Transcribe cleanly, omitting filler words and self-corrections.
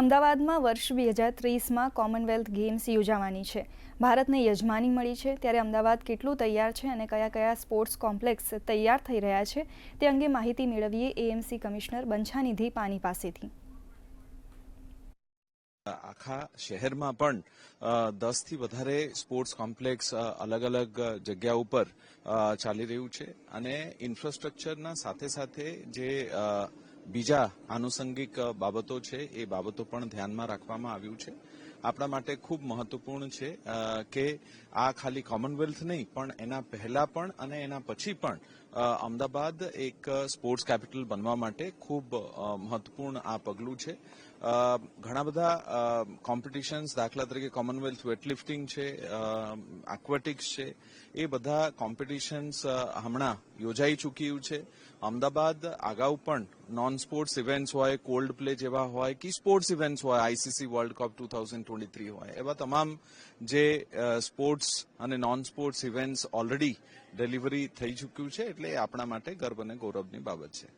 અમદાવાદમાં વર્ષ 2030માં Commonwealth games યોજાવાની છે. ભારતને યજમાની મળી છે, ત્યારે અમદાવાદ કેટલું તૈયાર છે અને કયા કયા સ્પોર્ટ્સ કોમ્પ્લેક્સ તૈયાર થઈ રહ્યા છે તે અંગે માહિતી મેળવીએ એએમસી કમિશનર બંછાનિધિ પાની પાસેથી. આખા શહેરમાં પણ 10 થી વધારે સ્પોર્ટ્સ કોમ્પ્લેક્સ અલગ અલગ જગ્યા ઉપર ચાલી રહ્યું છે અને ઇન્ફ્રાસ્ટ્રક્ચરના સાથે સાથે જે બીજા આનુષંગિક બાબતો છે એ બાબતો પણ ધ્યાનમાં રાખવામાં આવ્યું છે. આપણા માટે ખૂબ મહત્વપૂર્ણ છે કે આ ખાલી કોમનવેલ્થ નહીં પણ એના પહેલા પણ અને એના પછી પણ અમદાવાદ એક સ્પોર્ટ્સ કેપિટલ બનવા માટે ખૂબ મહત્વપૂર્ણ આ પગલું છે. ઘણા બધા કોમ્પિટિશન્સ, દાખલા તરીકે કોમનવેલ્થ વેટલિફ્ટિંગ છે, એક્વેટિક્સ છે, એ બધા કોમ્પિટિશન્સ હમણાં યોજાઈ ચૂક્યું છે. અમદાવાદ અગાઉ પણ નોન સ્પોર્ટ્સ ઇવેન્ટ્સ હોય, કોલ્ડ પ્લે જેવા હોય કે સ્પોર્ટ્સ ઇવેન્ટ્સ હોય, આઈસીસી વર્લ્ડ કપ 2023 હોય, એવા તમામ જે સ્પોર્ટ્સ અને non sports events already delivery થઈ ચૂક્યું છે. એટલે આપણા માટે ગર્વ અને ગૌરવની બાબત છે.